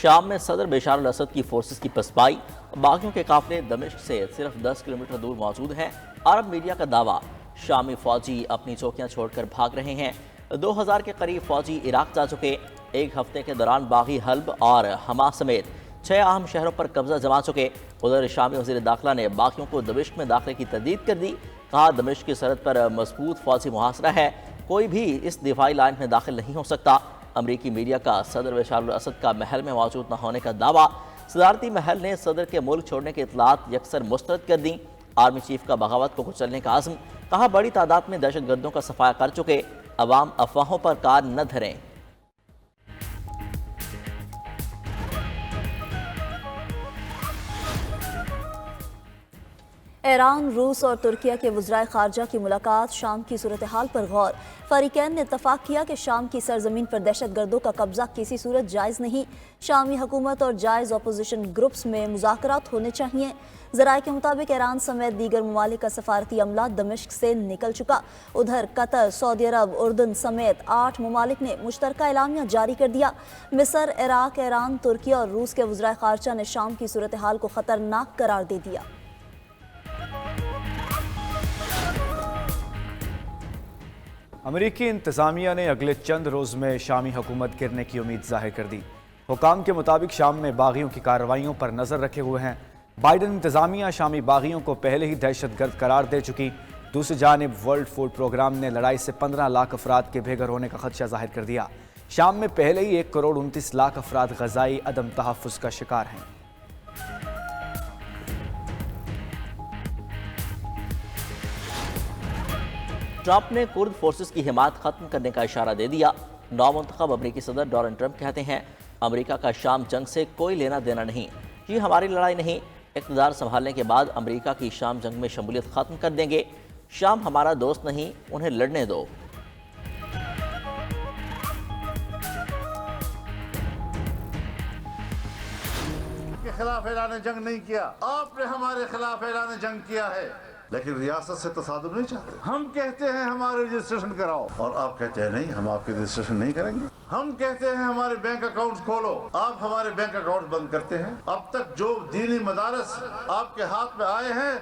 شام میں صدر بشار الاسد کی فورسز کی پسپائی، باغیوں کے قافلے دمشق سے صرف 10 کلومیٹر دور موجود ہیں۔ عرب میڈیا کا دعویٰ، شامی فوجی اپنی چوکیاں چھوڑ کر بھاگ رہے ہیں۔ 2000 کے قریب فوجی عراق جا چکے۔ ایک ہفتے کے دوران باغی حلب اور حما سمیت 6 اہم شہروں پر قبضہ جما چکے۔ ادھر شامی وزیر داخلہ نے باغیوں کو دمشق میں داخلے کی تردید کر دی۔ کہا دمشق کی سرحد پر مضبوط فوجی محاصرہ ہے، کوئی بھی اس دفاعی لائن میں داخل نہیں ہو سکتا۔ امریکی میڈیا کا صدر بشار الاسد کا محل میں موجود نہ ہونے کا دعویٰ، صدارتی محل نے صدر کے ملک چھوڑنے کی اطلاعات یکسر مسترد کر دیں۔ آرمی چیف کا بغاوت کو کچلنے کا عزم، کہا بڑی تعداد میں دہشت گردوں کا صفایا کر چکے، عوام افواہوں پر کار نہ دھریں۔ ایران، روس اور ترکیہ کے وزرائے خارجہ کی ملاقات، شام کی صورتحال پر غور۔ فریقین نے اتفاق کیا کہ شام کی سرزمین پر دہشت گردوں کا قبضہ کسی صورت جائز نہیں۔ شامی حکومت اور جائز اپوزیشن گروپس میں مذاکرات ہونے چاہیے۔ ذرائع کے مطابق ایران سمیت دیگر ممالک کا سفارتی عملہ دمشق سے نکل چکا۔ ادھر قطر، سعودی عرب، اردن سمیت 8 ممالک نے مشترکہ اعلامیہ جاری کر دیا۔ مصر، عراق، ایران، ترکیہ اور روس کے وزرائے خارجہ نے شام کی صورتحال کو خطرناک قرار دے دیا۔ امریکی انتظامیہ نے اگلے چند روز میں شامی حکومت گرنے کی امید ظاہر کر دی۔ حکام کے مطابق شام میں باغیوں کی کارروائیوں پر نظر رکھے ہوئے ہیں۔ بائیڈن انتظامیہ شامی باغیوں کو پہلے ہی دہشت گرد قرار دے چکی۔ دوسری جانب ورلڈ فوڈ پروگرام نے لڑائی سے 15 لاکھ افراد کے بے گھر ہونے کا خدشہ ظاہر کر دیا۔ شام میں پہلے ہی 1 کروڑ 29 لاکھ افراد غذائی عدم تحفظ کا شکار ہیں۔ ٹرمپ نے کرد فورسز کی حمایت ختم کرنے کا اشارہ دے دیا۔ نومنتخب امریکی صدر ڈونلڈ ٹرمپ کہتے ہیں امریکہ کا شام جنگ سے کوئی لینا دینا نہیں، یہ ہماری لڑائی نہیں، اقتدار سنبھالنے کے بعد امریکہ کی شام جنگ میں شمولیت ختم کر دیں گے۔ شام ہمارا دوست نہیں، انہیں لڑنے دو۔ کے خلاف اعلان جنگ نہیں کیا، آپ نے ہمارے خلاف اعلان جنگ کیا ہے، لیکن ریاست سے تصادم نہیں چاہتے۔ ہم کہتے ہیں ہمارے رجسٹریشن کراؤ اور آپ کہتے ہیں نہیں، ہم آپ کے رجسٹریشن نہیں کریں گے۔ ہم کہتے ہیں ہمارے بینک اکاؤنٹس کھولو، آپ ہمارے بینک اکاؤنٹ بند کرتے ہیں۔ اب تک جو دینی مدارس آپ کے ہاتھ میں آئے ہیں،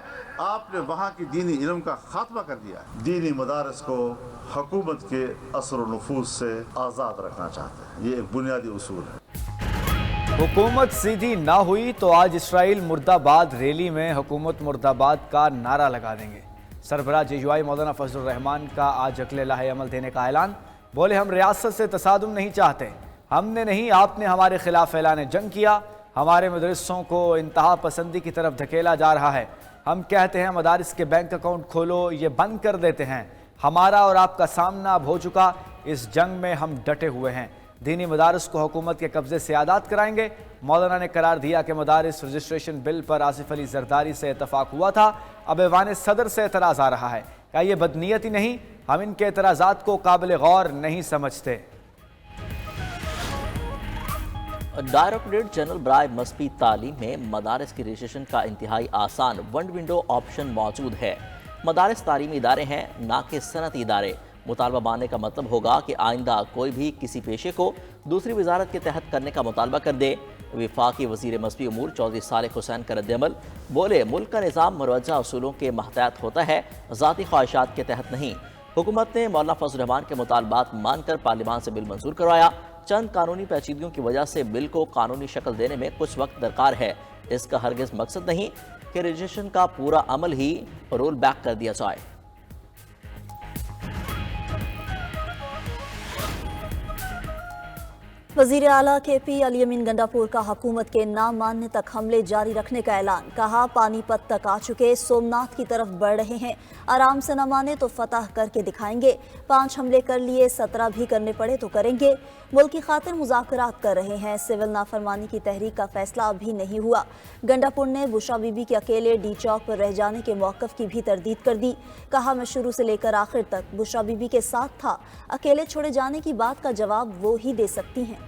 آپ نے وہاں کی دینی علم کا خاتمہ کر دیا ہے۔ دینی مدارس کو حکومت کے اثر و نفوذ سے آزاد رکھنا چاہتے ہیں، یہ ایک بنیادی اصول ہے۔ حکومت سیدھی نہ ہوئی تو آج اسرائیل مرد آباد ریلی میں حکومت مرد آباد کا نعرہ لگا دیں گے۔ سربراہ JUI مولانا فضل الرحمان کا آج عقل لاہے عمل دینے کا اعلان۔ بولے ہم ریاست سے تصادم نہیں چاہتے، ہم نے نہیں، آپ نے ہمارے خلاف اعلان جنگ کیا، ہمارے مدرسوں کو انتہا پسندی کی طرف دھکیلا جا رہا ہے۔ ہم کہتے ہیں مدارس کے بینک اکاؤنٹ کھولو، یہ بند کر دیتے ہیں۔ ہمارا اور آپ کا سامنا اب ہو چکا، اس جنگ میں ہم ڈٹے ہوئے ہیں۔ دینی مدارس کو حکومت کے قبضے سے آزاد کرائیں گے۔ مولانا نے قرار دیا کہ مدارس رجسٹریشن بل پر آصف علی زرداری سے اتفاق ہوا تھا، اب ایوان صدر سے اعتراض آ رہا ہے۔ کیا یہ بدنیتی نہیں؟ ہم ان کے اعتراضات کو قابل غور نہیں سمجھتے۔ ڈائریکٹوریٹ جنرل برائے مذہبی تعلیم میں مدارس کی رجسٹریشن کا انتہائی آسان ون ونڈو آپشن موجود ہے۔ مدارس تعلیمی ادارے ہیں، نہ کہ صنعتی ادارے۔ مطالبہ ماننے کا مطلب ہوگا کہ آئندہ کوئی بھی کسی پیشے کو دوسری وزارت کے تحت کرنے کا مطالبہ کر دے۔ وفاقی وزیر مذہبی امور چودھری صالح حسین کا رد عمل، بولے ملک کا نظام مروجہ اصولوں کے محتاط ہوتا ہے، ذاتی خواہشات کے تحت نہیں۔ حکومت نے مولانا فضل الرحمان کے مطالبات مان کر پارلیمان سے بل منظور کروایا۔ چند قانونی پیچیدگیوں کی وجہ سے بل کو قانونی شکل دینے میں کچھ وقت درکار ہے۔ اس کا ہرگز مقصد نہیں کہ رجسٹریشن کا پورا عمل ہی رول بیک کر دیا جائے۔ وزیر اعلیٰ KP علی امین گنڈاپور کا حکومت کے نہ ماننے تک حملے جاری رکھنے کا اعلان۔ کہا پانی پت تک آ چکے، سومناتھ کی طرف بڑھ رہے ہیں، آرام سے نہ مانے تو فتح کر کے دکھائیں گے۔ 5 حملے کر لیے، 17 بھی کرنے پڑے تو کریں گے۔ ملک کی خاطر مذاکرات کر رہے ہیں، سول نافرمانی کی تحریک کا فیصلہ ابھی نہیں ہوا۔ گنڈاپور نے بشرا بی بی کے اکیلے ڈی چوک پر رہ جانے کے موقف کی بھی تردید کر دی۔ کہا میں شروع سے لے کر آخر تک بشرا بی بی کے ساتھ تھا، اکیلے چھوڑے جانے کی بات کا جواب وہ ہی دے سکتی ہیں۔